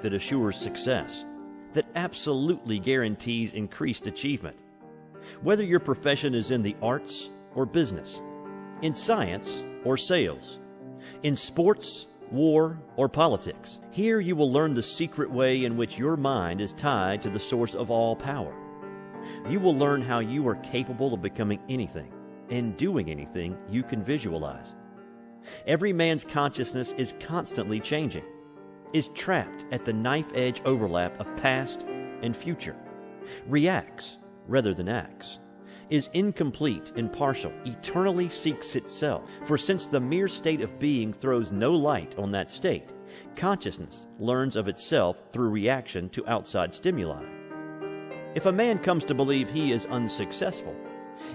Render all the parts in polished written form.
that assures success, that absolutely guarantees increased achievement. Whether your profession is in the arts or business, in science or sales, in sports, war, or politics, here you will learn the secret way in which your mind is tied to the source of all power. You will learn how you are capable of becoming anything and doing anything you can visualize. Every man's consciousness is constantly changing, is trapped at the knife-edge overlap of past and future, reacts rather than acts, is incomplete and partial, eternally seeks itself. For since the mere state of being throws no light on that state, consciousness learns of itself through reaction to outside stimuli. If a man comes to believe he is unsuccessful,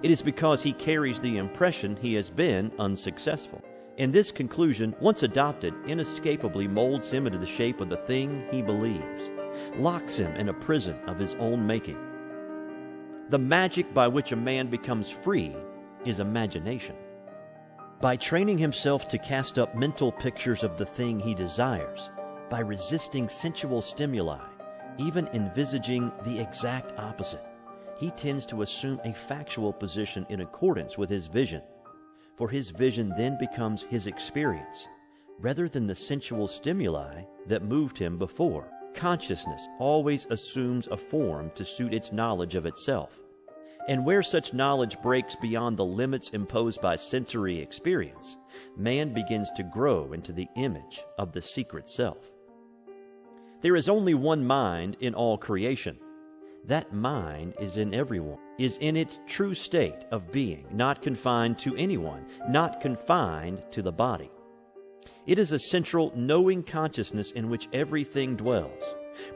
it is because he carries the impression he has been unsuccessful. And this conclusion, once adopted, inescapably molds him into the shape of the thing he believes, locks him in a prison of his own making. The magic by which a man becomes free is imagination. By training himself to cast up mental pictures of the thing he desires, by resisting sensual stimuli, even envisaging the exact opposite, he tends to assume a factual position in accordance with his vision. For his vision then becomes his experience, rather than the sensual stimuli that moved him before. Consciousness always assumes a form to suit its knowledge of itself. And where such knowledge breaks beyond the limits imposed by sensory experience, man begins to grow into the image of the secret self. There is only one mind in all creation. That mind is in everyone, is in its true state of being, not confined to anyone, not confined to the body. It is a central knowing consciousness in which everything dwells,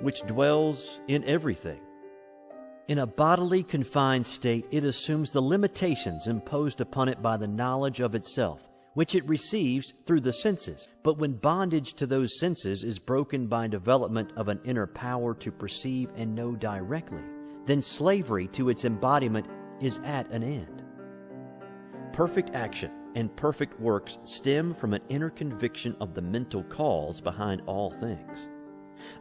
which dwells in everything. In a bodily confined state, it assumes the limitations imposed upon it by the knowledge of itself, which it receives through the senses. But when bondage to those senses is broken by development of an inner power to perceive and know directly, then slavery to its embodiment is at an end. Perfect action and perfect works stem from an inner conviction of the mental cause behind all things.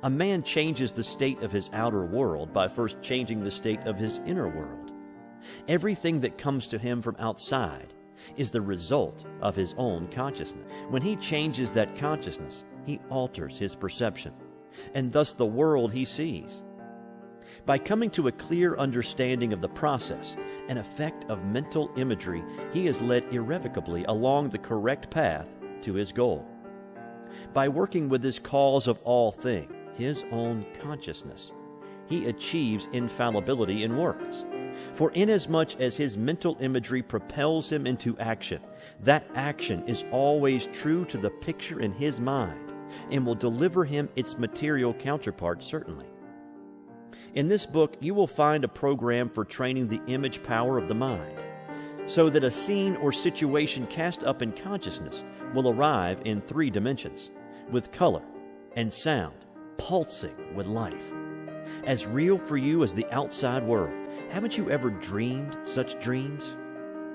A man changes the state of his outer world by first changing the state of his inner world. Everything that comes to him from outside is the result of his own consciousness. When he changes that consciousness, he alters his perception, and thus the world he sees. By coming to a clear understanding of the process and effect of mental imagery, he is led irrevocably along the correct path to his goal. By working with this cause of all things, his own consciousness, he achieves infallibility in works. For inasmuch as his mental imagery propels him into action, that action is always true to the picture in his mind and will deliver him its material counterpart certainly. In this book, you will find a program for training the image power of the mind, so that a scene or situation cast up in consciousness will arrive in 3 dimensions, with color and sound pulsing with life, as real for you as the outside world. Haven't you ever dreamed such dreams?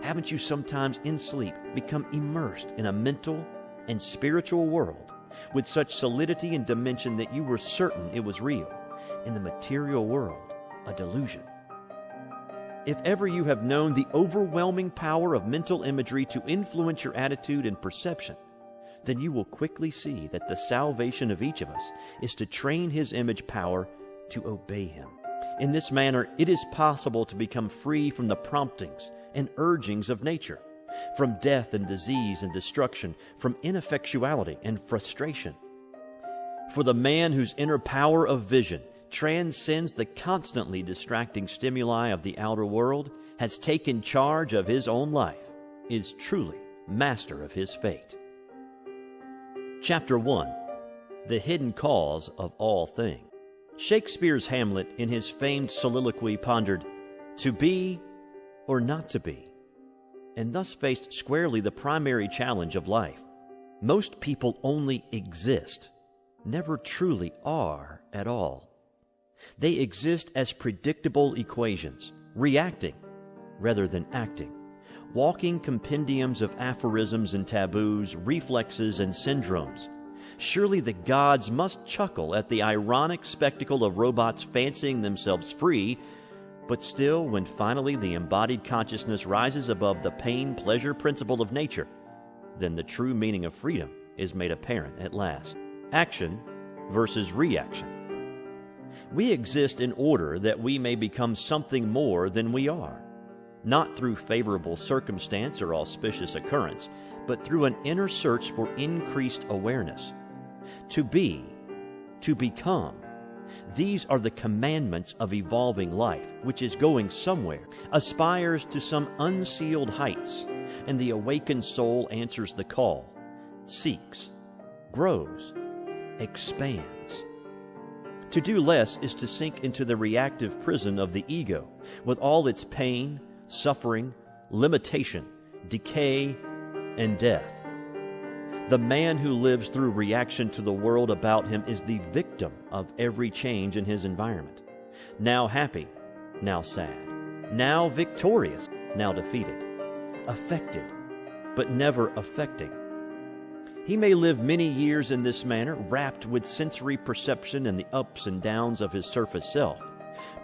Haven't you sometimes in sleep become immersed in a mental and spiritual world with such solidity and dimension that you were certain it was real, in the material world a delusion? If ever you have known the overwhelming power of mental imagery to influence your attitude and perception, then you will quickly see that the salvation of each of us is to train his image power to obey him. In this manner, it is possible to become free from the promptings and urgings of nature, from death and disease and destruction, from ineffectuality and frustration. For the man whose inner power of vision transcends the constantly distracting stimuli of the outer world, has taken charge of his own life, is truly master of his fate. Chapter 1. The Hidden Cause of All Things. Shakespeare's Hamlet, in his famed soliloquy, pondered, to be or not to be, and thus faced squarely the primary challenge of life. Most people only exist, never truly are at all. They exist as predictable equations, reacting rather than acting, walking compendiums of aphorisms and taboos, reflexes and syndromes, Surely the gods must chuckle at the ironic spectacle of robots fancying themselves free, but still, when finally the embodied consciousness rises above the pain-pleasure principle of nature, then the true meaning of freedom is made apparent at last. Action versus reaction. We exist in order that we may become something more than we are, not through favorable circumstance or auspicious occurrence, but through an inner search for increased awareness. To be, to become, these are the commandments of evolving life, which is going somewhere, aspires to some unsealed heights, and the awakened soul answers the call, seeks, grows, expands. To do less is to sink into the reactive prison of the ego, with all its pain, suffering, limitation, decay, and death. The man who lives through reaction to the world about him is the victim of every change in his environment. Now happy, now sad. Now victorious, now defeated. Affected, but never affecting. He may live many years in this manner, wrapped with sensory perception and the ups and downs of his surface self.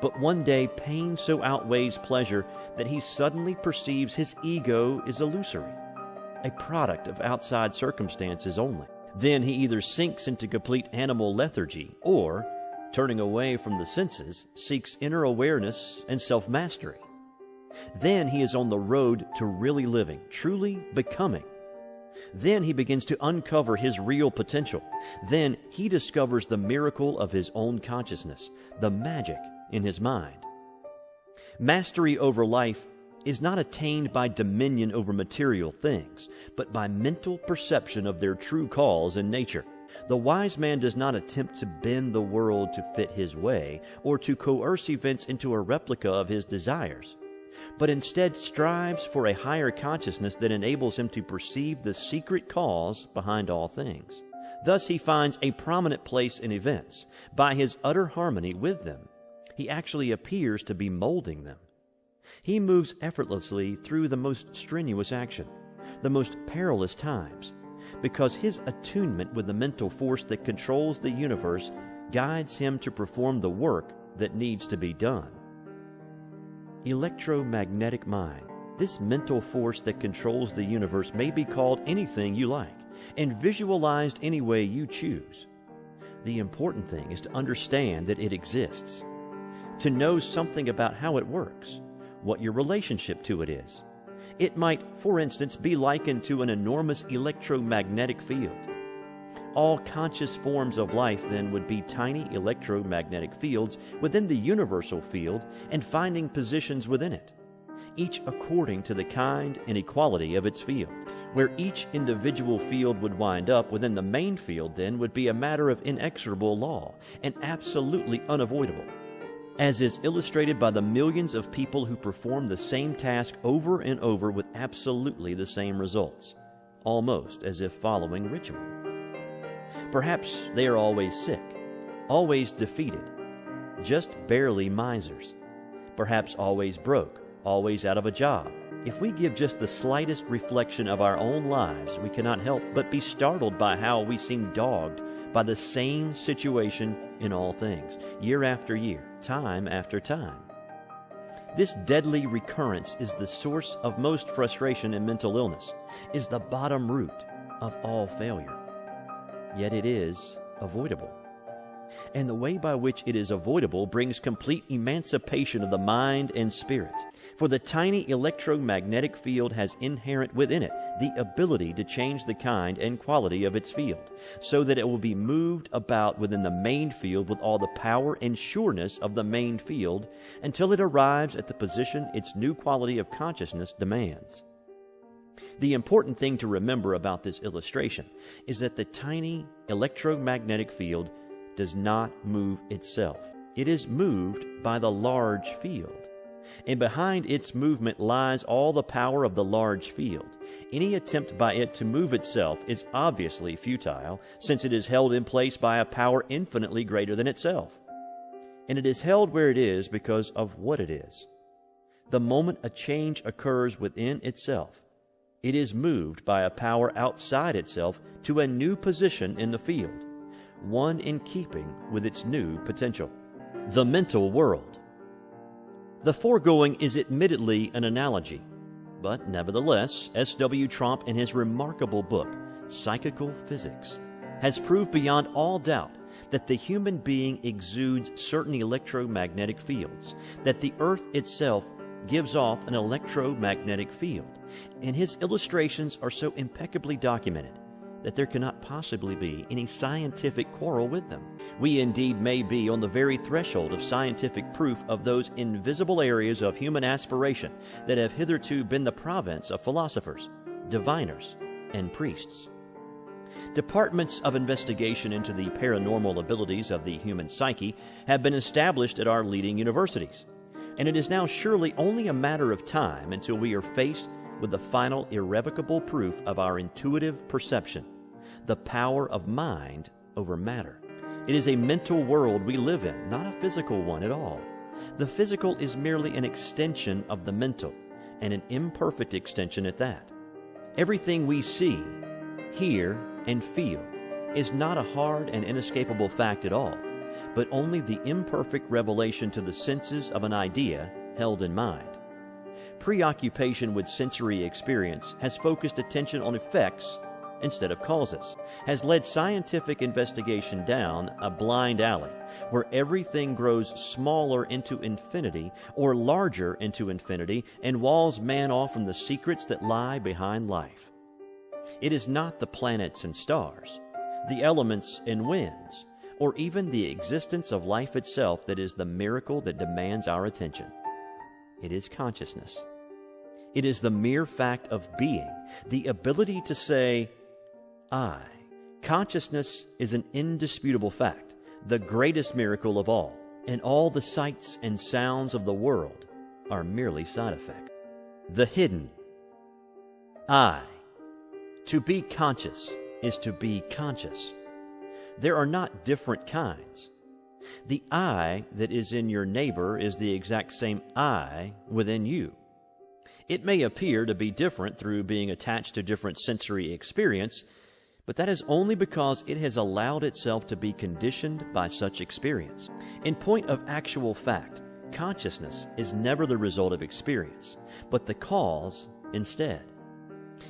But one day pain so outweighs pleasure that he suddenly perceives his ego is illusory, a product of outside circumstances only. Then he either sinks into complete animal lethargy or, turning away from the senses, seeks inner awareness and self-mastery. Then he is on the road to really living, truly becoming. Then he begins to uncover his real potential. Then he discovers the miracle of his own consciousness, the magic in his mind. Mastery over life is not attained by dominion over material things, but by mental perception of their true cause and nature. The wise man does not attempt to bend the world to fit his way or to coerce events into a replica of his desires, but instead strives for a higher consciousness that enables him to perceive the secret cause behind all things. Thus he finds a prominent place in events. By his utter harmony with them, he actually appears to be molding them. He moves effortlessly through the most strenuous action, the most perilous times, because his attunement with the mental force that controls the universe guides him to perform the work that needs to be done. Electromagnetic mind. This mental force that controls the universe may be called anything you like and visualized any way you choose. The important thing is to understand that it exists, to know something about how it works, what your relationship to it is. It might, for instance, be likened to an enormous electromagnetic field. All conscious forms of life then would be tiny electromagnetic fields within the universal field and finding positions within it, each according to the kind and equality of its field. Where each individual field would wind up within the main field then would be a matter of inexorable law and absolutely unavoidable, as is illustrated by the millions of people who perform the same task over and over with absolutely the same results, almost as if following ritual. Perhaps they are always sick, always defeated, just barely misers, perhaps always broke, always out of a job. If we give just the slightest reflection of our own lives, we cannot help but be startled by how we seem dogged by the same situation in all things, year after year, time after time. This deadly recurrence is the source of most frustration and mental illness, is the bottom root of all failure. Yet it is avoidable. And the way by which it is avoidable brings complete emancipation of the mind and spirit. For the tiny electromagnetic field has inherent within it the ability to change the kind and quality of its field, so that it will be moved about within the main field with all the power and sureness of the main field until it arrives at the position its new quality of consciousness demands. The important thing to remember about this illustration is that the tiny electromagnetic field does not move itself. It is moved by the large field, and behind its movement lies all the power of the large field. Any attempt by it to move itself is obviously futile, since it is held in place by a power infinitely greater than itself. And it is held where it is because of what it is. The moment a change occurs within itself, It is moved by a power outside itself to a new position in the field, one in keeping with its new potential. The mental world. The foregoing is admittedly an analogy, but nevertheless, S.W. Tromp, in his remarkable book, Psychical Physics, has proved beyond all doubt that the human being exudes certain electromagnetic fields, that the earth itself gives off an electromagnetic field, and his illustrations are so impeccably documented that there cannot possibly be any scientific quarrel with them. We indeed may be on the very threshold of scientific proof of those invisible areas of human aspiration that have hitherto been the province of philosophers, diviners, and priests. Departments of investigation into the paranormal abilities of the human psyche have been established at our leading universities, and it is now surely only a matter of time until we are faced with the final irrevocable proof of our intuitive perception, the power of mind over matter. It is a mental world we live in, not a physical one at all. The physical is merely an extension of the mental, and an imperfect extension at that. Everything we see, hear, and feel is not a hard and inescapable fact at all, but only the imperfect revelation to the senses of an idea held in mind. Preoccupation with sensory experience has focused attention on effects instead of causes, has led scientific investigation down a blind alley where everything grows smaller into infinity or larger into infinity and walls man off from the secrets that lie behind life. It is not the planets and stars, the elements and winds, or even the existence of life itself that is the miracle that demands our attention. It is consciousness. It is the mere fact of being, the ability to say, I. Consciousness is an indisputable fact, the greatest miracle of all, and all the sights and sounds of the world are merely side effect. The hidden. I. To be conscious is to be conscious. There are not different kinds. The I that is in your neighbor is the exact same I within you. It may appear to be different through being attached to different sensory experience, but that is only because it has allowed itself to be conditioned by such experience. In point of actual fact, consciousness is never the result of experience, but the cause instead.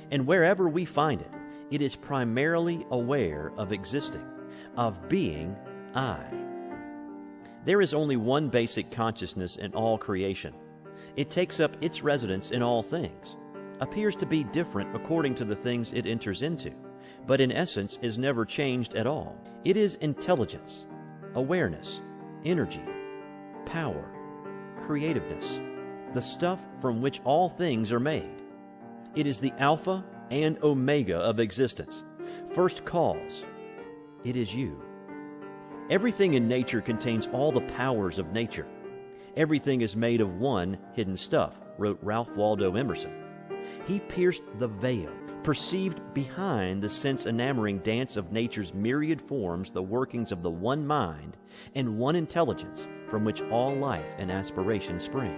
And wherever we find it, it is primarily aware of existing, of being I. There is only one basic consciousness in all creation. It takes up its residence in all things, appears to be different according to the things it enters into, but in essence is never changed at all. It is intelligence, awareness, energy, power, creativeness, the stuff from which all things are made. It is the Alpha and Omega of existence, first cause. It is you. Everything in nature contains all the powers of nature. Everything is made of one hidden stuff, wrote Ralph Waldo Emerson. He pierced the veil, perceived behind the sense-enamoring dance of nature's myriad forms the workings of the one mind and one intelligence from which all life and aspiration spring.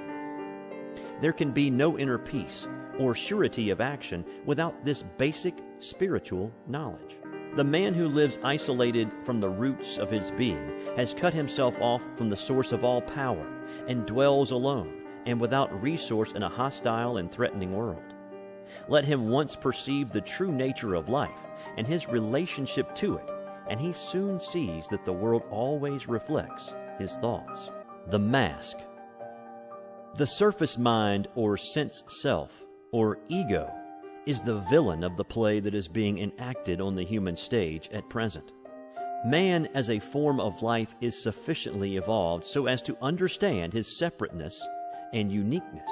There can be no inner peace or surety of action without this basic spiritual knowledge. The man who lives isolated from the roots of his being has cut himself off from the source of all power and dwells alone and without resource in a hostile and threatening world. Let him once perceive the true nature of life and his relationship to it, and he soon sees that the world always reflects his thoughts. The mask. The surface mind or sense self or ego is the villain of the play that is being enacted on the human stage at present. Man as a form of life is sufficiently evolved so as to understand his separateness and uniqueness.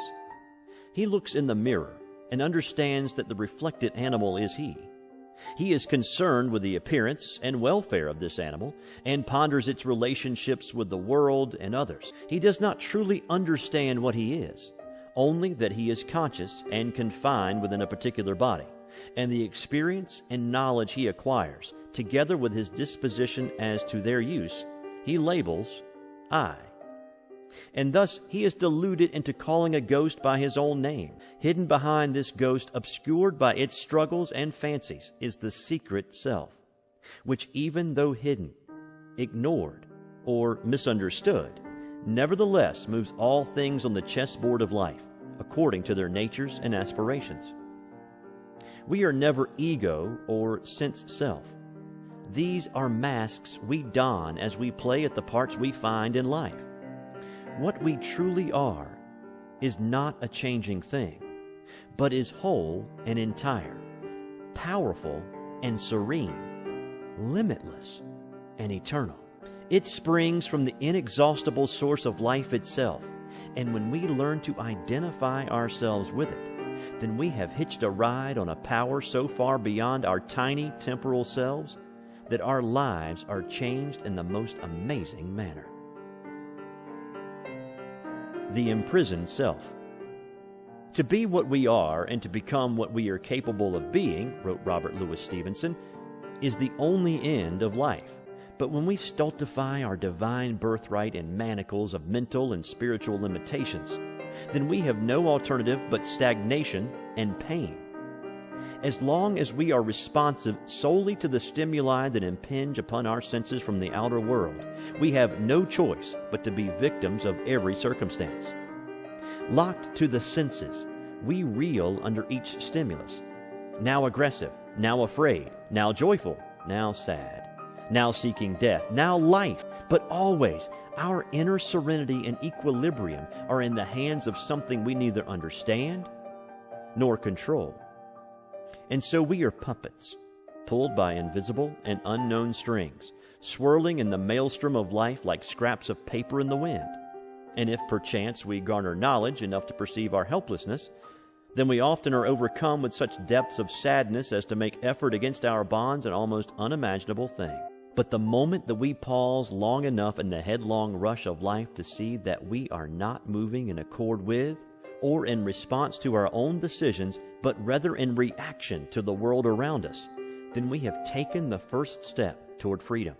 He looks in the mirror and understands that the reflected animal is he. He is concerned with the appearance and welfare of this animal and ponders its relationships with the world and others. He does not truly understand what he is, only that he is conscious and confined within a particular body, and the experience and knowledge he acquires, together with his disposition as to their use, he labels I. And thus he is deluded into calling a ghost by his own name. Hidden behind this ghost, obscured by its struggles and fancies, is the secret self, which even though hidden, ignored, or misunderstood, nevertheless moves all things on the chessboard of life, according to their natures and aspirations. We are never ego or sense self. These are masks we don as we play at the parts we find in life. What we truly are is not a changing thing, but is whole and entire, powerful and serene, limitless and eternal. It springs from the inexhaustible source of life itself, and when we learn to identify ourselves with it, then we have hitched a ride on a power so far beyond our tiny temporal selves that our lives are changed in the most amazing manner. The imprisoned self. To be what we are and to become what we are capable of being, wrote Robert Louis Stevenson, is the only end of life. But when we stultify our divine birthright in manacles of mental and spiritual limitations, then we have no alternative but stagnation and pain. As long as we are responsive solely to the stimuli that impinge upon our senses from the outer world, we have no choice but to be victims of every circumstance. Locked to the senses, we reel under each stimulus. Now aggressive, now afraid, now joyful, now sad, now seeking death, now life, but always our inner serenity and equilibrium are in the hands of something we neither understand nor control. And so we are puppets, pulled by invisible and unknown strings, swirling in the maelstrom of life like scraps of paper in the wind. And if perchance we garner knowledge enough to perceive our helplessness, then we often are overcome with such depths of sadness as to make effort against our bonds an almost unimaginable thing. But the moment that we pause long enough in the headlong rush of life to see that we are not moving in accord with or in response to our own decisions, but rather in reaction to the world around us, then we have taken the first step toward freedom.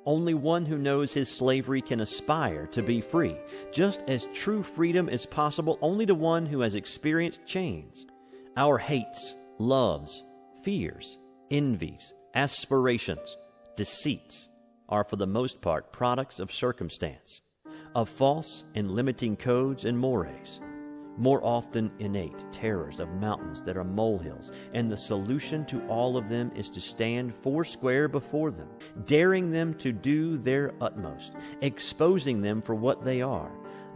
Only one who knows his slavery can aspire to be free, just as true freedom is possible only to one who has experienced chains. Our hates, loves, fears, envies, aspirations, deceits are for the most part products of circumstance, of false and limiting codes and mores, more often innate terrors of mountains that are molehills, and the solution to all of them is to stand foursquare before them, daring them to do their utmost, exposing them for what they are,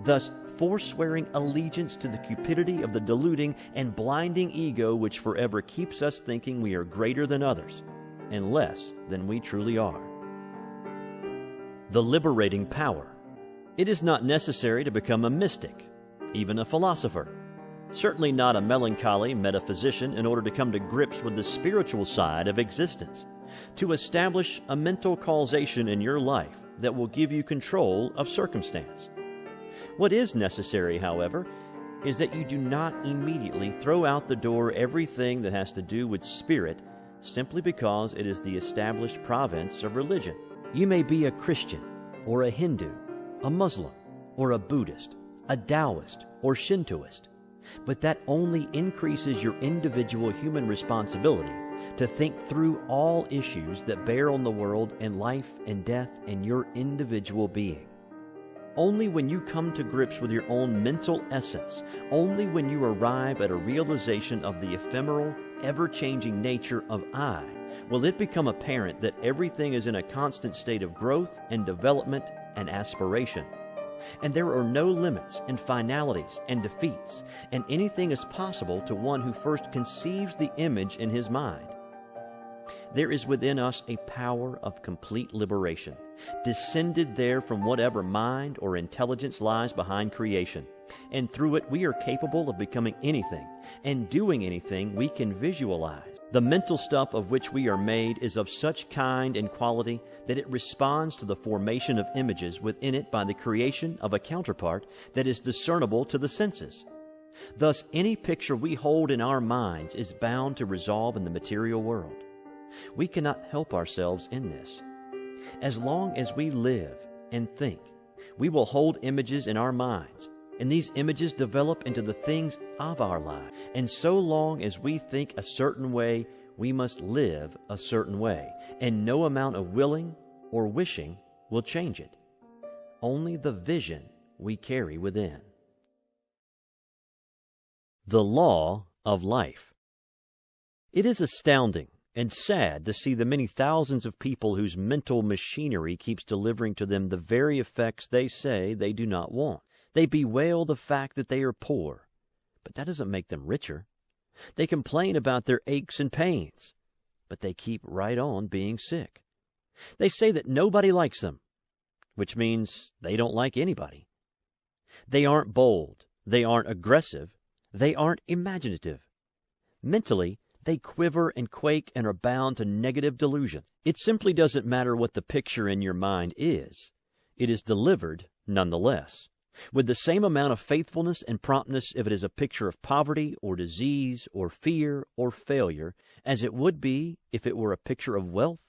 thus forswearing allegiance to the cupidity of the deluding and blinding ego which forever keeps us thinking we are greater than others and less than we truly are. The liberating power. It is not necessary to become a mystic, even a philosopher, certainly not a melancholy metaphysician in order to come to grips with the spiritual side of existence, to establish a mental causation in your life that will give you control of circumstance. What is necessary, however, is that you do not immediately throw out the door everything that has to do with spirit simply because it is the established province of religion. You may be a Christian or a Hindu, a Muslim or a Buddhist, a Taoist or Shintoist, but that only increases your individual human responsibility to think through all issues that bear on the world and life and death and your individual being. Only when you come to grips with your own mental essence, only when you arrive at a realization of the ephemeral, ever-changing nature of I, will it become apparent that everything is in a constant state of growth and development and aspiration. And there are no limits and finalities and defeats, and anything is possible to one who first conceives the image in his mind. There is within us a power of complete liberation, descended there from whatever mind or intelligence lies behind creation, and through it we are capable of becoming anything and doing anything we can visualize. The mental stuff of which we are made is of such kind and quality that it responds to the formation of images within it by the creation of a counterpart that is discernible to the senses. Thus, any picture we hold in our minds is bound to resolve in the material world. We cannot help ourselves in this. As long as we live and think, We will hold images in our minds, and these images develop into the things of our life. And so long as we think a certain way, we must live a certain way, and no amount of willing or wishing will change it. Only the vision we carry within. The law of life. It is astounding and sad to see the many thousands of people whose mental machinery keeps delivering to them the very effects they say they do not want. They bewail the fact that they are poor, but that doesn't make them richer. They complain about their aches and pains, but they keep right on being sick. They say that nobody likes them, which means they don't like anybody. They aren't bold, they aren't aggressive, they aren't imaginative. Mentally, they quiver and quake and are bound to negative delusions. It simply doesn't matter what the picture in your mind is. It is delivered nonetheless, with the same amount of faithfulness and promptness if it is a picture of poverty or disease or fear or failure as it would be if it were a picture of wealth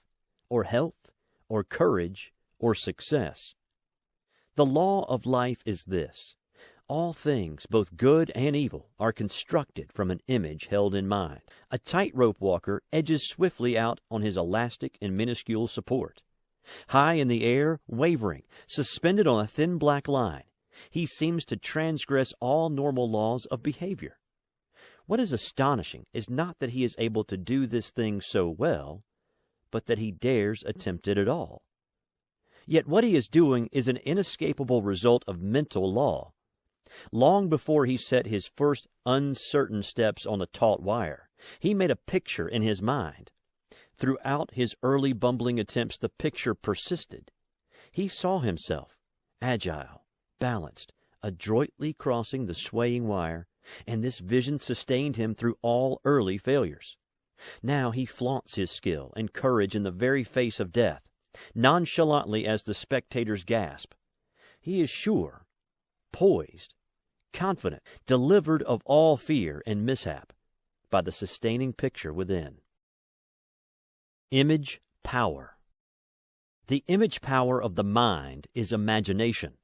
or health or courage or success. The law of life is this: all things, both good and evil, are constructed from an image held in mind. A tightrope walker edges swiftly out on his elastic and minuscule support. High in the air, wavering, suspended on a thin black line, he seems to transgress all normal laws of behavior. What is astonishing is not that he is able to do this thing so well, but that he dares attempt it at all. Yet what he is doing is an inescapable result of mental law. Long before he set his first uncertain steps on the taut wire, he made a picture in his mind. Throughout his early bumbling attempts, the picture persisted. He saw himself, agile, balanced, adroitly crossing the swaying wire, and this vision sustained him through all early failures. Now he flaunts his skill and courage in the very face of death, nonchalantly as the spectators gasp. He is sure, poised, confident, delivered of all fear and mishap by the sustaining picture within. Image power. The image power of the mind is imagination.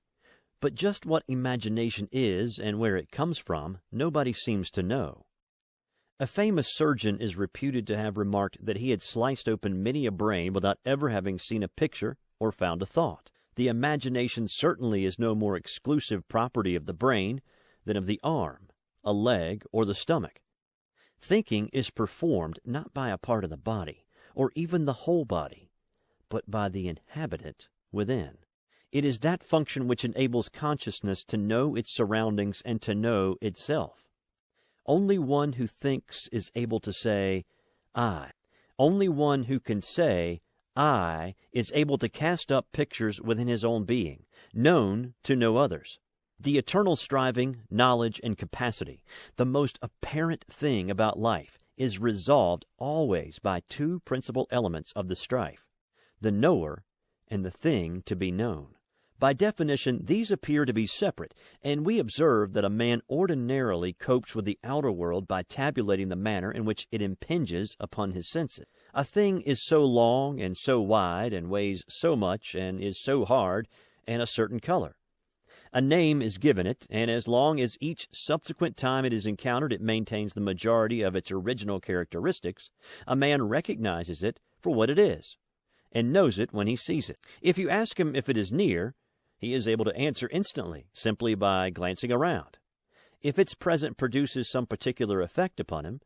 But just what imagination is and where it comes from, nobody seems to know. A famous surgeon is reputed to have remarked that he had sliced open many a brain without ever having seen a picture or found a thought. The imagination certainly is no more exclusive property of the brain than of the arm, a leg, or the stomach. Thinking is performed not by a part of the body, or even the whole body, but by the inhabitant within. It is that function which enables consciousness to know its surroundings and to know itself. Only one who thinks is able to say, I. Only one who can say, I, is able to cast up pictures within his own being, known to no others. The eternal striving, knowledge, and capacity, the most apparent thing about life, is resolved always by two principal elements of the strife: the knower and the thing to be known. By definition, these appear to be separate, and we observe that a man ordinarily copes with the outer world by tabulating the manner in which it impinges upon his senses. A thing is so long and so wide, and weighs so much, and is so hard, and a certain color. A name is given it, and as long as each subsequent time it is encountered it maintains the majority of its original characteristics, a man recognizes it for what it is, and knows it when he sees it. If you ask him if it is near, he is able to answer instantly, simply by glancing around. If its presence produces some particular effect upon him,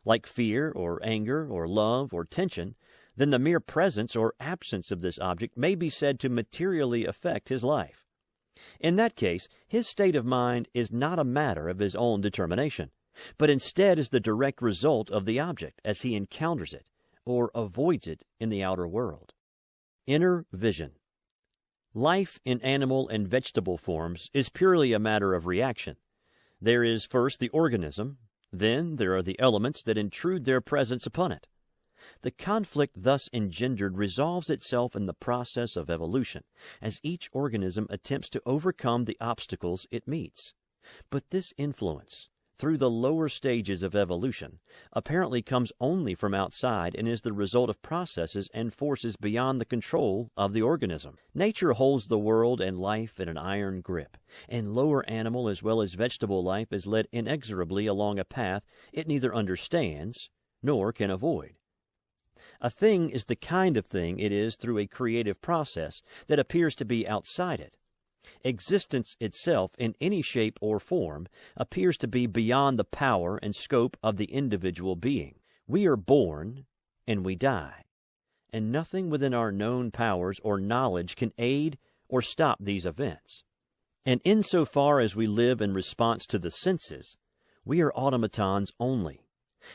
like fear or anger or love or tension, then the mere presence or absence of this object may be said to materially affect his life. In that case, his state of mind is not a matter of his own determination, but instead is the direct result of the object as he encounters it or avoids it in the outer world. Inner vision. Life in animal and vegetable forms is purely a matter of reaction. There is first the organism, then there are the elements that intrude their presence upon it. The conflict thus engendered resolves itself in the process of evolution, as each organism attempts to overcome the obstacles it meets. But this influence, through the lower stages of evolution apparently comes only from outside and is the result of processes and forces beyond the control of the organism. Nature holds the world and life in an iron grip, and lower animal as well as vegetable life is led inexorably along a path it neither understands nor can avoid. A thing is the kind of thing it is through a creative process that appears to be outside it. Existence itself, in any shape or form, appears to be beyond the power and scope of the individual being. We are born and we die, and nothing within our known powers or knowledge can aid or stop these events. And insofar as we live in response to the senses, we are automatons only,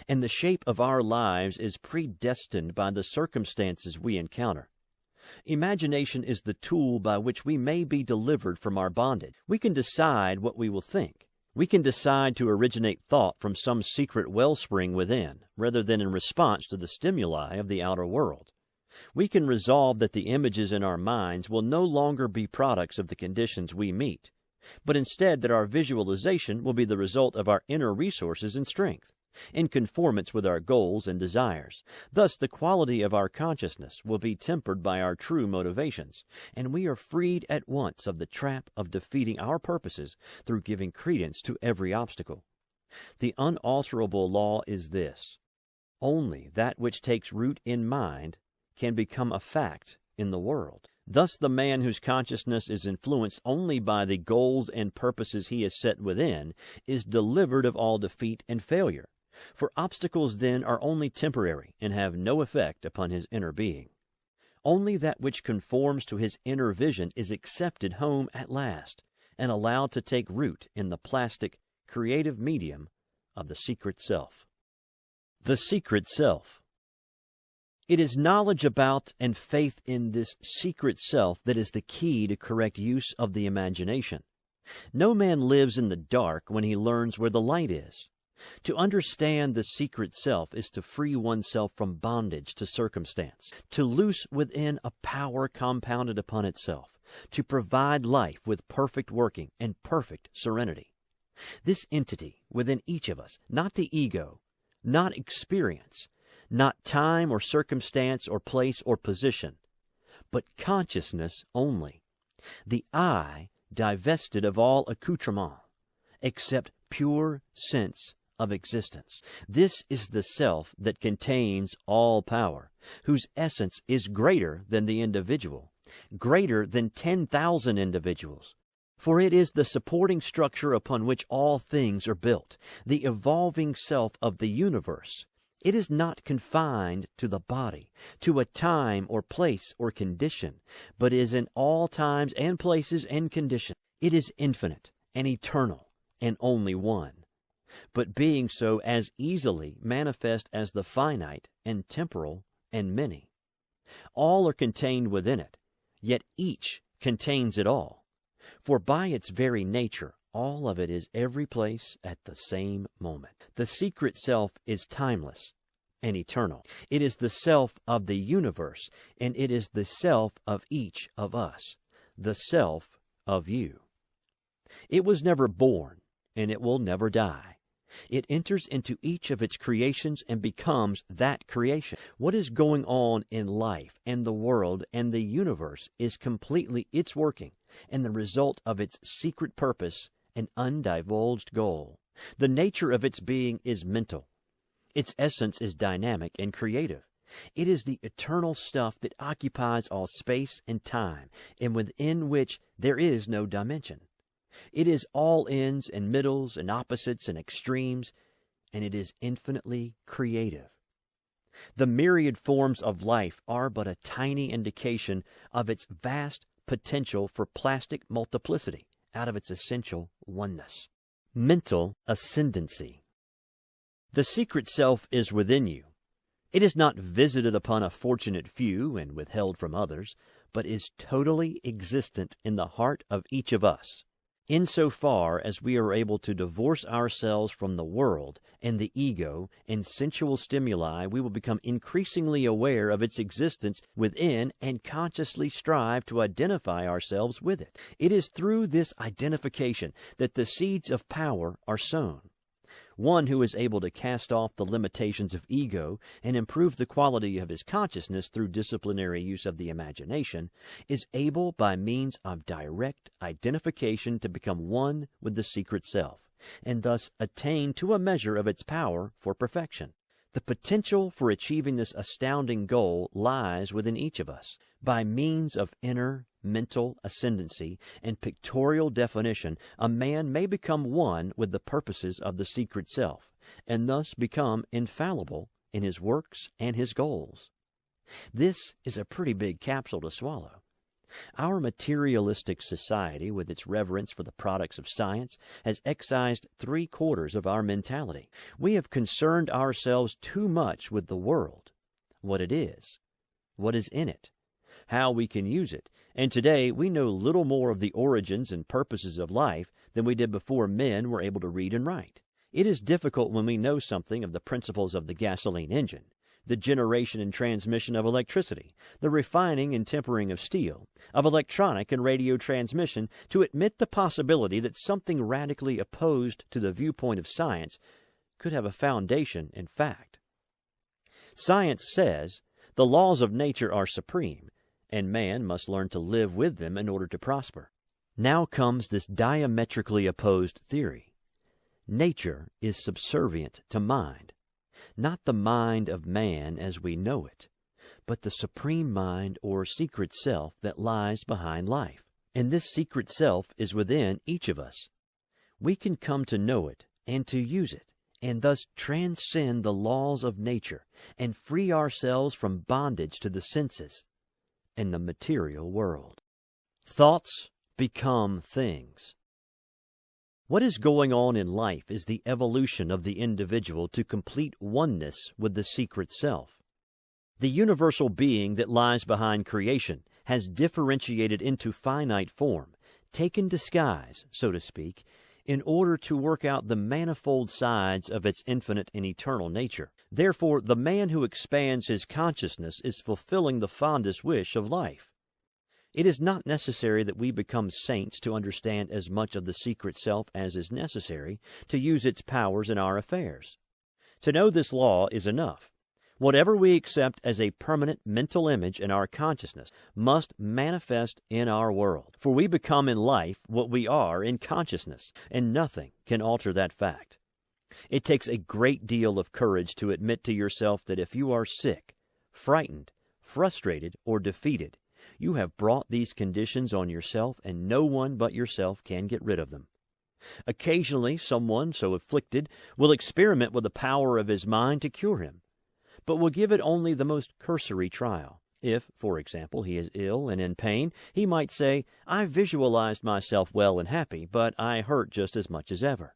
and the shape of our lives is predestined by the circumstances we encounter. Imagination is the tool by which we may be delivered from our bondage. We can decide what we will think. We can decide to originate thought from some secret wellspring within, rather than in response to the stimuli of the outer world. We can resolve that the images in our minds will no longer be products of the conditions we meet, but instead that our visualization will be the result of our inner resources and strength, in conformance with our goals and desires. Thus, the quality of our consciousness will be tempered by our true motivations, and we are freed at once of the trap of defeating our purposes through giving credence to every obstacle. The unalterable law is this: only that which takes root in mind can become a fact in the world. Thus, the man whose consciousness is influenced only by the goals and purposes he has set within is delivered of all defeat and failure. For obstacles then are only temporary and have no effect upon his inner being. Only that which conforms to his inner vision is accepted home at last and allowed to take root in the plastic, creative medium of the secret self. The secret self. It is knowledge about and faith in this secret self that is the key to correct use of the imagination. No man lives in the dark when he learns where the light is. To understand the secret self is to free oneself from bondage to circumstance, to loose within a power compounded upon itself, to provide life with perfect working and perfect serenity. This entity within each of us, not the ego, not experience, not time or circumstance or place or position, but consciousness only, the I divested of all accoutrement, except pure sense of existence. This is the self that contains all power, whose essence is greater than the individual, greater than 10,000 individuals. For it is the supporting structure upon which all things are built, the evolving self of the universe. It is not confined to the body, to a time or place or condition, but is in all times and places and conditions. It is infinite and eternal and only one, but being so as easily manifest as the finite and temporal and many. All are contained within it, yet each contains it all. For by its very nature, all of it is every place at the same moment. The secret self is timeless and eternal. It is the self of the universe, and it is the self of each of us, the self of you. It was never born, and it will never die. It enters into each of its creations and becomes that creation. What is going on in life and the world and the universe is completely its working and the result of its secret purpose and undivulged goal. The nature of its being is mental. Its essence is dynamic and creative. It is the eternal stuff that occupies all space and time, and within which there is no dimension. It is all ends and middles and opposites and extremes, and it is infinitely creative. The myriad forms of life are but a tiny indication of its vast potential for plastic multiplicity out of its essential oneness. Mental ascendancy. The secret self is within you. It is not visited upon a fortunate few and withheld from others, but is totally existent in the heart of each of us. Insofar as we are able to divorce ourselves from the world and the ego and sensual stimuli, we will become increasingly aware of its existence within and consciously strive to identify ourselves with it. It is through this identification that the seeds of power are sown. One who is able to cast off the limitations of ego and improve the quality of his consciousness through disciplinary use of the imagination is able by means of direct identification to become one with the secret self, and thus attain to a measure of its power for perfection. The potential for achieving this astounding goal lies within each of us. By means of inner mental ascendancy and pictorial definition, a man may become one with the purposes of the secret self, and thus become infallible in his works and his goals. This is a pretty big capsule to swallow. Our materialistic society, with its reverence for the products of science, has excised 3/4 of our mentality. We have concerned ourselves too much with the world, what it is, what is in it, how we can use it, and today we know little more of the origins and purposes of life than we did before men were able to read and write. It is difficult when we know something of the principles of the gasoline engine, the generation and transmission of electricity, the refining and tempering of steel, of electronic and radio transmission, to admit the possibility that something radically opposed to the viewpoint of science could have a foundation in fact. Science says the laws of nature are supreme, and man must learn to live with them in order to prosper. Now comes this diametrically opposed theory. Nature is subservient to mind. Not the mind of man as we know it, but the supreme mind or secret self that lies behind life. And this secret self is within each of us. We can come to know it and to use it, and thus transcend the laws of nature and free ourselves from bondage to the senses and the material world. Thoughts become things. What is going on in life is the evolution of the individual to complete oneness with the secret self. The universal being that lies behind creation has differentiated into finite form, taken disguise, so to speak, in order to work out the manifold sides of its infinite and eternal nature. Therefore, the man who expands his consciousness is fulfilling the fondest wish of life. It is not necessary that we become saints to understand as much of the secret self as is necessary to use its powers in our affairs. To know this law is enough. Whatever we accept as a permanent mental image in our consciousness must manifest in our world, for we become in life what we are in consciousness, and nothing can alter that fact. It takes a great deal of courage to admit to yourself that if you are sick, frightened, frustrated, or defeated, you have brought these conditions on yourself, and no one but yourself can get rid of them. Occasionally, someone so afflicted will experiment with the power of his mind to cure him, but will give it only the most cursory trial. If, for example, he is ill and in pain, he might say, "I visualized myself well and happy, but I hurt just as much as ever."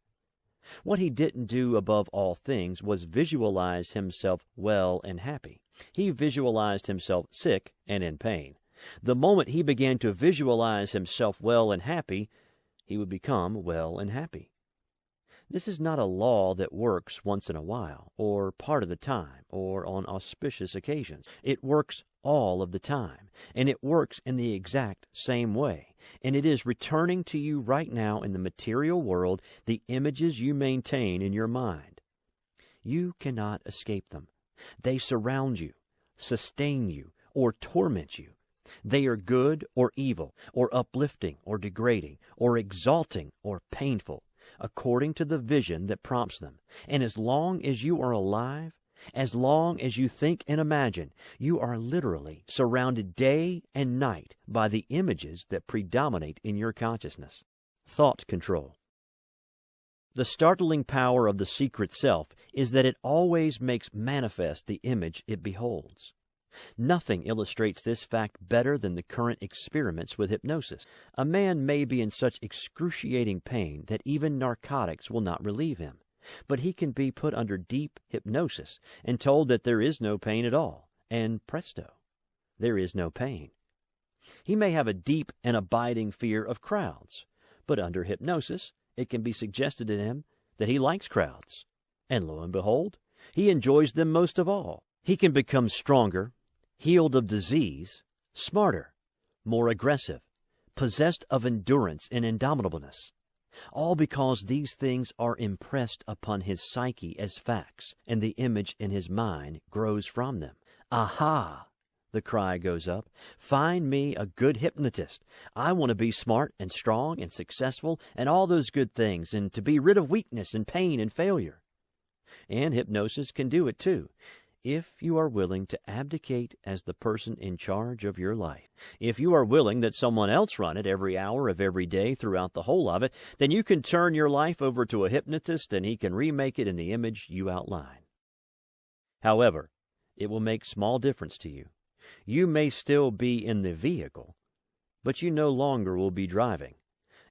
What he didn't do above all things was visualize himself well and happy. He visualized himself sick and in pain. The moment he began to visualize himself well and happy, he would become well and happy. This is not a law that works once in a while, or part of the time, or on auspicious occasions. It works all of the time, and it works in the exact same way. And it is returning to you right now in the material world the images you maintain in your mind. You cannot escape them. They surround you, sustain you, or torment you. They are good or evil, or uplifting or degrading, or exalting or painful, according to the vision that prompts them. And as long as you are alive, as long as you think and imagine, you are literally surrounded day and night by the images that predominate in your consciousness. Thought control. The startling power of the secret self is that it always makes manifest the image it beholds. Nothing illustrates this fact better than the current experiments with hypnosis. A man may be in such excruciating pain that even narcotics will not relieve him, but he can be put under deep hypnosis and told that there is no pain at all, and presto, there is no pain. He may have a deep and abiding fear of crowds, but under hypnosis it can be suggested to him that he likes crowds, and lo and behold, he enjoys them most of all. He can become stronger, healed of disease, smarter, more aggressive, possessed of endurance and indomitableness. all because these things are impressed upon his psyche as facts, and the image in his mind grows from them. Aha! The cry goes up. Find me a good hypnotist. I want to be smart and strong and successful and all those good things, and to be rid of weakness and pain and failure. And hypnosis can do it too, if you are willing to abdicate as the person in charge of your life. If you are willing that someone else run it every hour of every day throughout the whole of it, then you can turn your life over to a hypnotist and he can remake it in the image you outline. However, it will make small difference to you. You may still be in the vehicle, but you no longer will be driving.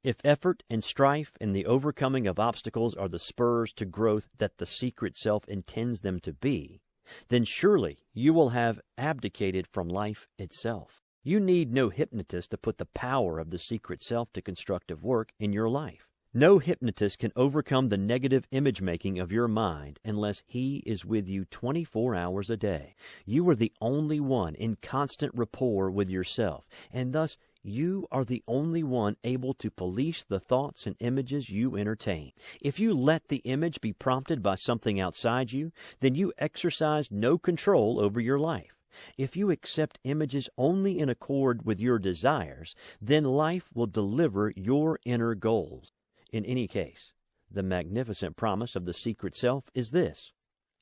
If effort and strife and the overcoming of obstacles are the spurs to growth that the secret self intends them to be, then surely you will have abdicated from life itself. You need no hypnotist to put the power of the secret self to constructive work in your life. No hypnotist can overcome the negative image-making of your mind unless he is with you 24 hours a day. You are the only one in constant rapport with yourself, and thus you are the only one able to police the thoughts and images you entertain. If you let the image be prompted by something outside you, then you exercise no control over your life. If you accept images only in accord with your desires, then life will deliver your inner goals. In any case, the magnificent promise of the secret self is this: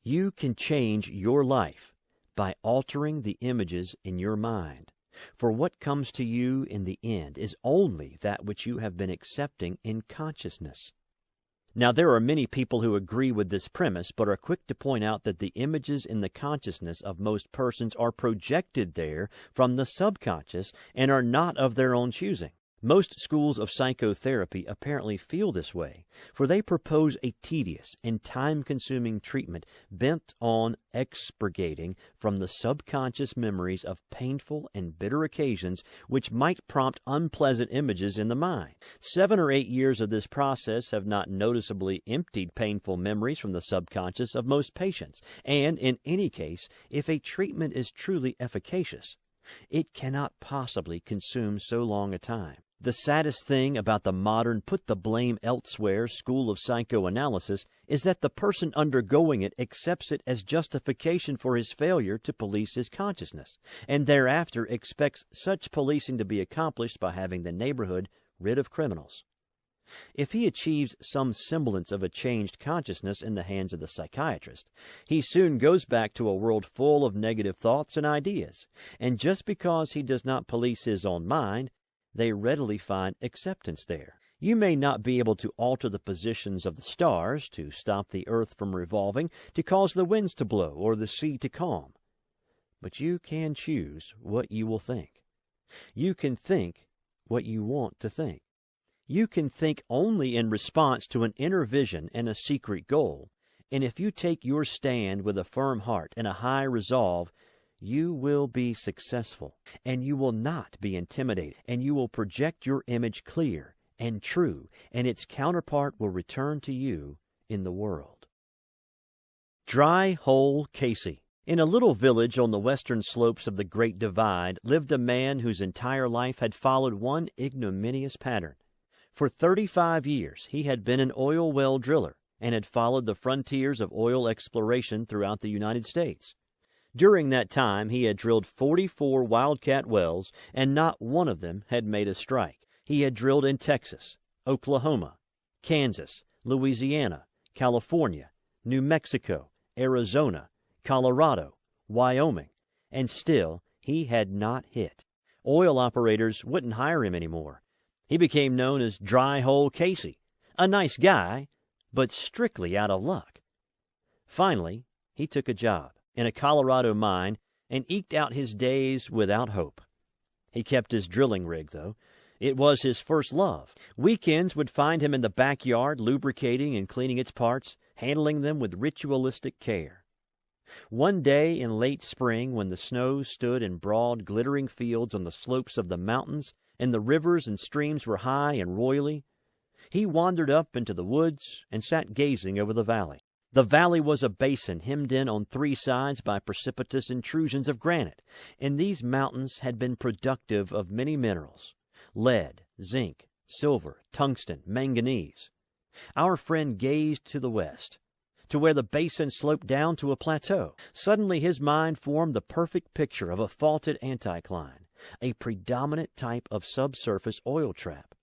you can change your life by altering the images in your mind. For what comes to you in the end is only that which you have been accepting in consciousness. Now, there are many people who agree with this premise, but are quick to point out that the images in the consciousness of most persons are projected there from the subconscious and are not of their own choosing. Most schools of psychotherapy apparently feel this way, for they propose a tedious and time-consuming treatment bent on expurgating from the subconscious memories of painful and bitter occasions which might prompt unpleasant images in the mind. 7 or 8 years of this process have not noticeably emptied painful memories from the subconscious of most patients, and in any case, if a treatment is truly efficacious, it cannot possibly consume so long a time. The saddest thing about the modern put-the-blame-elsewhere school of psychoanalysis is that the person undergoing it accepts it as justification for his failure to police his consciousness, and thereafter expects such policing to be accomplished by having the neighborhood rid of criminals. If he achieves some semblance of a changed consciousness in the hands of the psychiatrist, he soon goes back to a world full of negative thoughts and ideas, and just because he does not police his own mind, they readily find acceptance there. You may not be able to alter the positions of the stars, to stop the earth from revolving, to cause the winds to blow or the sea to calm, but you can choose what you will think. You can think what you want to think. You can think only in response to an inner vision and a secret goal, and if you take your stand with a firm heart and a high resolve, you will be successful, and you will not be intimidated, and you will project your image clear and true, and its counterpart will return to you in the world. Dry Hole Casey. In a little village on the western slopes of the Great Divide lived a man whose entire life had followed one ignominious pattern. For 35 years he had been an oil well driller and had followed the frontiers of oil exploration throughout the United States. During that time, he had drilled 44 wildcat wells, and not one of them had made a strike. He had drilled in Texas, Oklahoma, Kansas, Louisiana, California, New Mexico, Arizona, Colorado, Wyoming, and still he had not hit. Oil operators wouldn't hire him anymore. He became known as Dry Hole Casey, a nice guy, but strictly out of luck. Finally, he took a job in a Colorado mine and eked out his days without hope. He kept his drilling rig, though. It was his first love. Weekends would find him in the backyard lubricating and cleaning its parts, handling them with ritualistic care. One day in late spring, when the snow stood in broad, glittering fields on the slopes of the mountains, and the rivers and streams were high and roily, he wandered up into the woods and sat gazing over the valley. The valley was a basin hemmed in on 3 sides by precipitous intrusions of granite, and these mountains had been productive of many minerals: lead, zinc, silver, tungsten, manganese. Our friend gazed to the west, to where the basin sloped down to a plateau. Suddenly his mind formed the perfect picture of a faulted anticline, a predominant type of subsurface oil trap.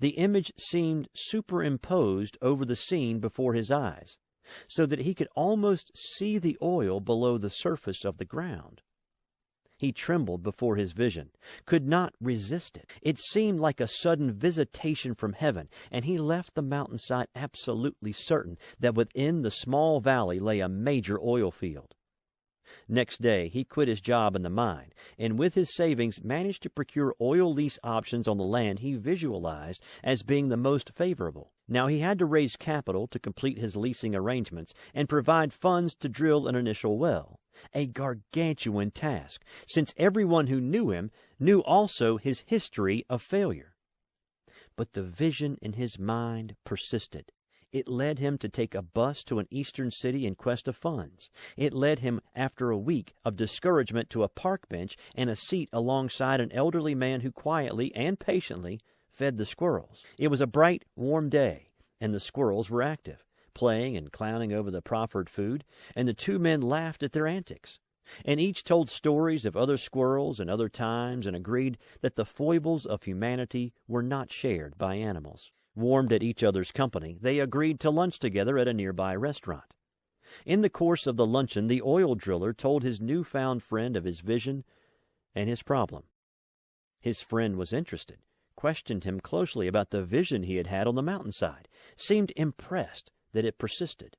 The image seemed superimposed over the scene before his eyes, so that he could almost see the oil below the surface of the ground. He trembled before his vision, could not resist it. It seemed like a sudden visitation from heaven, and he left the mountainside absolutely certain that within the small valley lay a major oil field. Next day he quit his job in the mine, and with his savings managed to procure oil lease options on the land he visualized as being the most favorable. Now he had to raise capital to complete his leasing arrangements and provide funds to drill an initial well, a gargantuan task, since everyone who knew him knew also his history of failure. But the vision in his mind persisted. It led him to take a bus to an eastern city in quest of funds. It led him, after a week of discouragement, to a park bench and a seat alongside an elderly man who quietly and patiently fed the squirrels. It was a bright, warm day, and the squirrels were active, playing and clowning over the proffered food, and the two men laughed at their antics. And each told stories of other squirrels and other times and agreed that the foibles of humanity were not shared by animals. Warmed at each other's company, they agreed to lunch together at a nearby restaurant. In the course of the luncheon, the oil driller told his newfound friend of his vision and his problem. His friend was interested, questioned him closely about the vision he had had on the mountainside, seemed impressed that it persisted.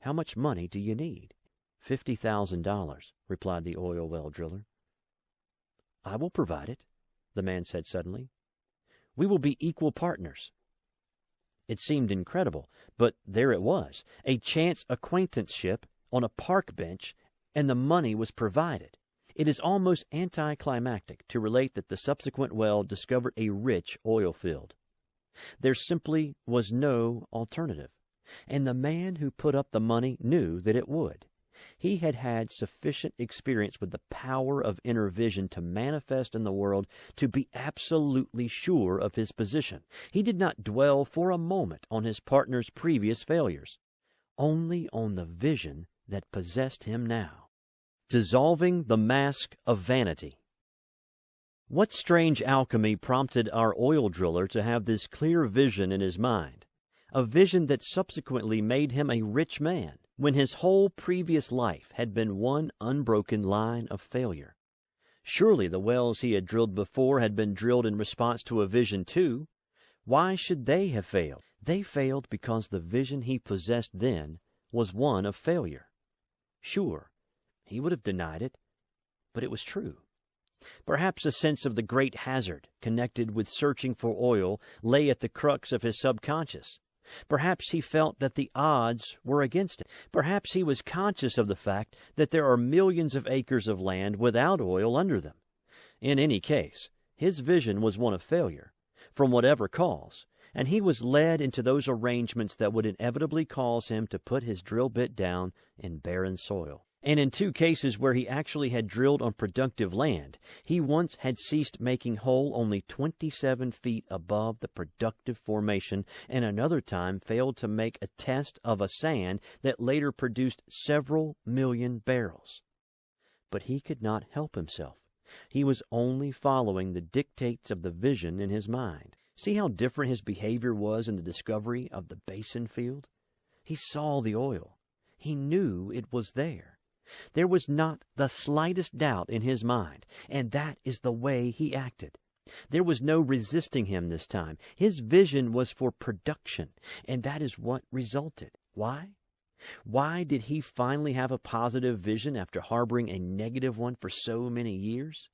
"How much money do you need?" $50,000, replied the oil well driller. "I will provide it," the man said suddenly. "We will be equal partners." It seemed incredible, but there it was, a chance acquaintanceship on a park bench, and the money was provided. It is almost anticlimactic to relate that the subsequent well discovered a rich oil field. There simply was no alternative, and the man who put up the money knew that it would. He had had sufficient experience with the power of inner vision to manifest in the world to be absolutely sure of his position. He did not dwell for a moment on his partner's previous failures, only on the vision that possessed him now. Dissolving the mask of vanity. What strange alchemy prompted our oil driller to have this clear vision in his mind, a vision that subsequently made him a rich man, when his whole previous life had been one unbroken line of failure? Surely the wells he had drilled before had been drilled in response to a vision too. Why should they have failed? They failed because the vision he possessed then was one of failure. Sure, he would have denied it, but it was true. Perhaps a sense of the great hazard connected with searching for oil lay at the crux of his subconscious. Perhaps he felt that the odds were against him. Perhaps he was conscious of the fact that there are millions of acres of land without oil under them. In any case, his vision was one of failure, from whatever cause, and he was led into those arrangements that would inevitably cause him to put his drill bit down in barren soil. And in two cases where he actually had drilled on productive land, he once had ceased making hole only 27 feet above the productive formation, and another time failed to make a test of a sand that later produced several million barrels. But he could not help himself. He was only following the dictates of the vision in his mind. See how different his behavior was in the discovery of the basin field? He saw the oil. He knew it was there. There was not the slightest doubt in his mind, and that is the way he acted. There was no resisting him this time. His vision was for production, and that is what resulted. Why? Why did he finally have a positive vision after harboring a negative one for so many years?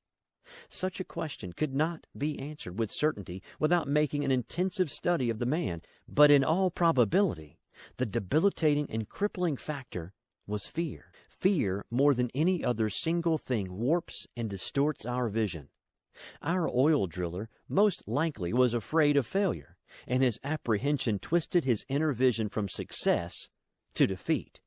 Such a question could not be answered with certainty without making an intensive study of the man, but in all probability, the debilitating and crippling factor was fear. Fear, more than any other single thing, warps and distorts our vision. Our oil driller most likely was afraid of failure, and his apprehension twisted his inner vision from success to defeat.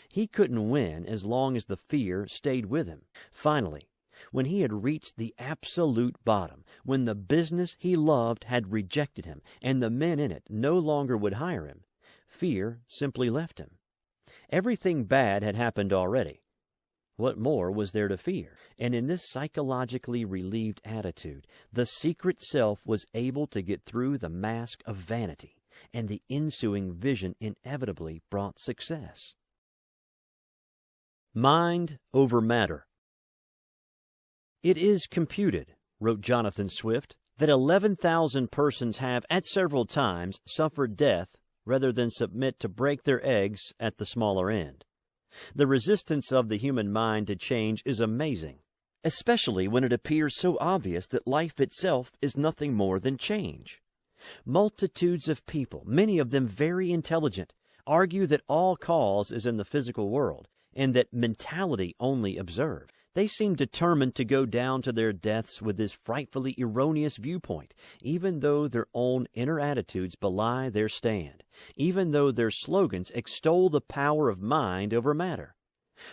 He couldn't win as long as the fear stayed with him. Finally, when he had reached the absolute bottom, when the business he loved had rejected him, and the men in it no longer would hire him, fear simply left him. Everything bad had happened already. What more was there to fear? And in this psychologically relieved attitude, the secret self was able to get through the mask of vanity, and the ensuing vision inevitably brought success. Mind over matter. It is computed, wrote Jonathan Swift, that 11,000 persons have at several times suffered death rather than submit to break their eggs at the smaller end. The resistance of the human mind to change is amazing, especially when it appears so obvious that life itself is nothing more than change. Multitudes of people, many of them very intelligent, argue that all cause is in the physical world, and that mentality only observed. They seem determined to go down to their deaths with this frightfully erroneous viewpoint, even though their own inner attitudes belie their stand, even though their slogans extol the power of mind over matter.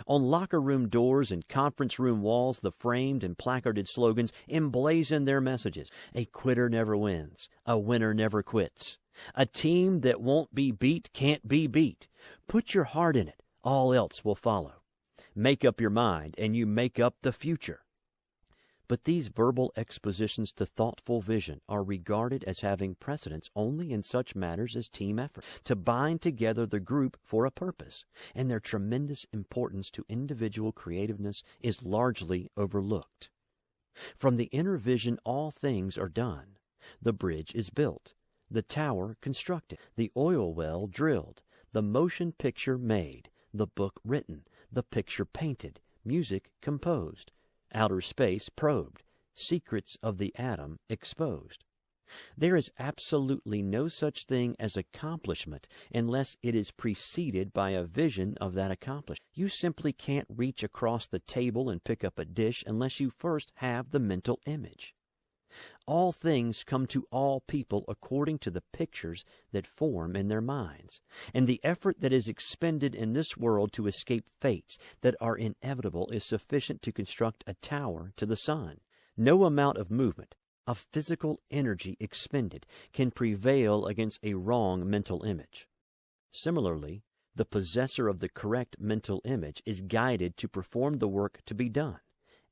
On locker room doors and conference room walls, the framed and placarded slogans emblazon their messages. A quitter never wins. A winner never quits. A team that won't be beat can't be beat. Put your heart in it. All else will follow. Make up your mind, and you make up the future. But these verbal expositions to thoughtful vision are regarded as having precedence only in such matters as team effort, to bind together the group for a purpose, and their tremendous importance to individual creativeness is largely overlooked. From the inner vision all things are done. The bridge is built, the tower constructed, the oil well drilled, the motion picture made, the book written, the picture painted, music composed, outer space probed, secrets of the atom exposed. There is absolutely no such thing as accomplishment unless it is preceded by a vision of that accomplishment. You simply can't reach across the table and pick up a dish unless you first have the mental image. All things come to all people according to the pictures that form in their minds, and the effort that is expended in this world to escape fates that are inevitable is sufficient to construct a tower to the sun. No amount of movement, of physical energy expended, can prevail against a wrong mental image. Similarly, the possessor of the correct mental image is guided to perform the work to be done,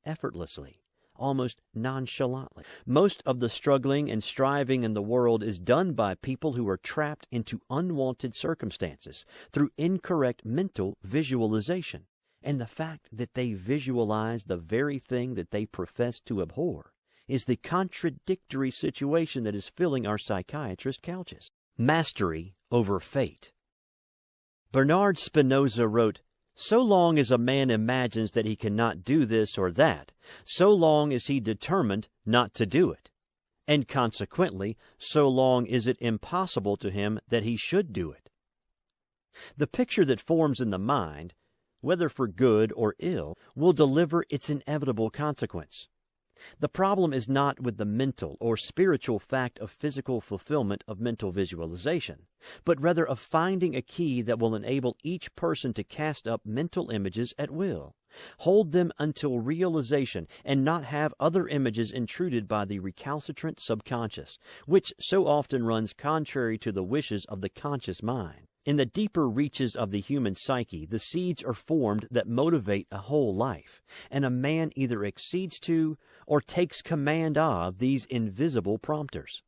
effortlessly, almost nonchalantly. Most of the struggling and striving in the world is done by people who are trapped into unwanted circumstances through incorrect mental visualization. And the fact that they visualize the very thing that they profess to abhor is the contradictory situation that is filling our psychiatrist couches. Mastery over fate. Bernard Spinoza wrote, "So long as a man imagines that he cannot do this or that, so long is he determined not to do it. And consequently, so long is it impossible to him that he should do it." The picture that forms in the mind, whether for good or ill, will deliver its inevitable consequence. The problem is not with the mental or spiritual fact of physical fulfillment of mental visualization, but rather of finding a key that will enable each person to cast up mental images at will, hold them until realization, and not have other images intruded by the recalcitrant subconscious, which so often runs contrary to the wishes of the conscious mind. In the deeper reaches of the human psyche, the seeds are formed that motivate a whole life, and a man either accedes to or takes command of these invisible prompters.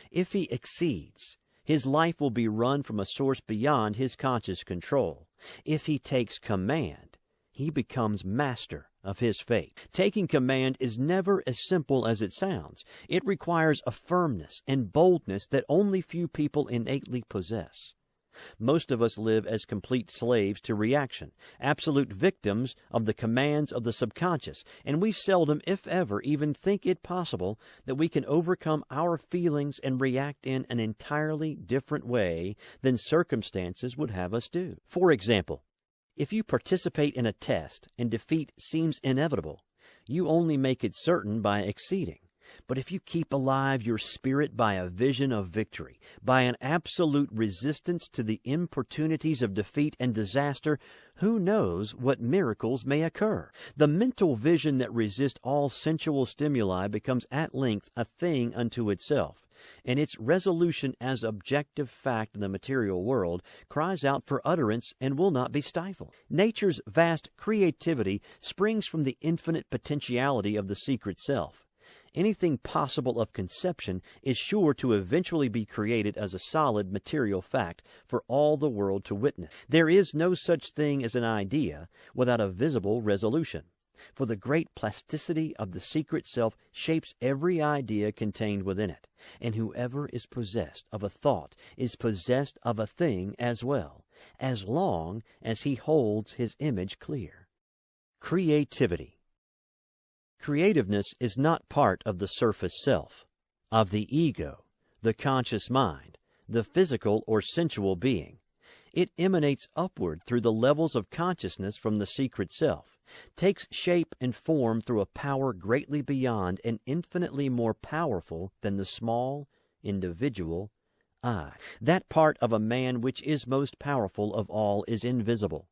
If he exceeds, his life will be run from a source beyond his conscious control. If he takes command, he becomes master of his fate. Taking command is never as simple as it sounds. It requires a firmness and boldness that only few people innately possess. Most of us live as complete slaves to reaction, absolute victims of the commands of the subconscious, and we seldom, if ever, even think it possible that we can overcome our feelings and react in an entirely different way than circumstances would have us do. For example, if you participate in a test and defeat seems inevitable, you only make it certain by exceeding. But if you keep alive your spirit by a vision of victory, by an absolute resistance to the importunities of defeat and disaster, who knows what miracles may occur? The mental vision that resists all sensual stimuli becomes at length a thing unto itself, and its resolution as objective fact in the material world cries out for utterance and will not be stifled. Nature's vast creativity springs from the infinite potentiality of the secret self. Anything possible of conception is sure to eventually be created as a solid material fact for all the world to witness. There is no such thing as an idea without a visible resolution, for the great plasticity of the secret self shapes every idea contained within it, and whoever is possessed of a thought is possessed of a thing as well, as long as he holds his image clear. Creativity. Creativeness is not part of the surface self, of the ego, the conscious mind, the physical or sensual being. It emanates upward through the levels of consciousness from the secret self, takes shape and form through a power greatly beyond and infinitely more powerful than the small, individual I. That part of a man which is most powerful of all is invisible,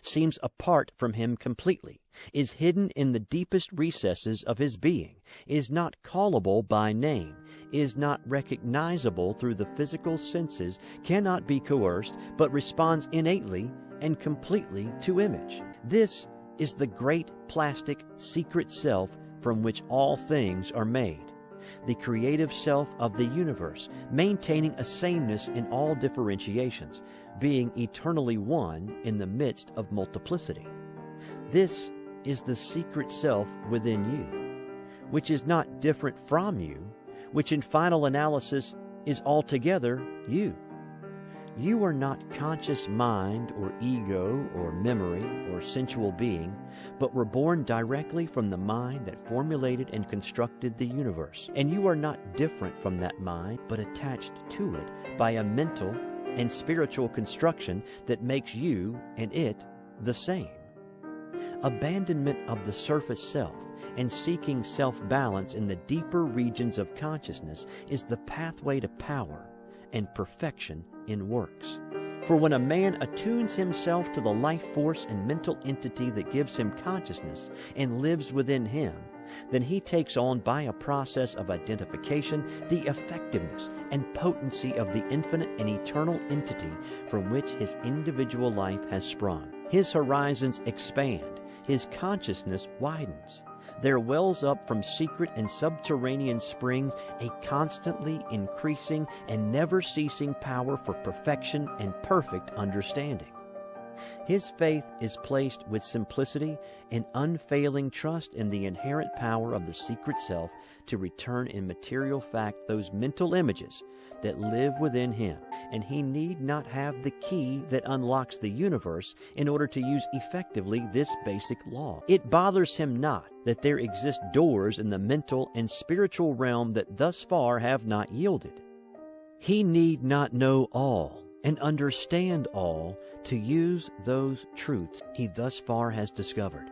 seems apart from him completely, is hidden in the deepest recesses of his being, is not callable by name, is not recognizable through the physical senses, cannot be coerced, but responds innately and completely to image. This is the great plastic secret self from which all things are made, the creative self of the universe, maintaining a sameness in all differentiations, being eternally one in the midst of multiplicity. This is the secret self within you, which is not different from you, which in final analysis is altogether you. You are not conscious mind or ego or memory or sensual being, but were born directly from the mind that formulated and constructed the universe. And you are not different from that mind, but attached to it by a mental and spiritual construction that makes you and it the same. Abandonment of the surface self and seeking self-balance in the deeper regions of consciousness is the pathway to power and perfection in works. For when a man attunes himself to the life force and mental entity that gives him consciousness and lives within him, then he takes on by a process of identification the effectiveness and potency of the infinite and eternal entity from which his individual life has sprung. His horizons expand, his consciousness widens. There wells up from secret and subterranean springs a constantly increasing and never-ceasing power for perfection and perfect understanding. His faith is placed with simplicity and unfailing trust in the inherent power of the secret self to return in material fact those mental images that live within him, and he need not have the key that unlocks the universe in order to use effectively this basic law. It bothers him not that there exist doors in the mental and spiritual realm that thus far have not yielded. He need not know all and understand all to use those truths he thus far has discovered,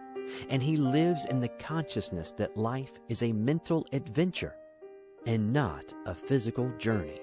and he lives in the consciousness that life is a mental adventure and not a physical journey.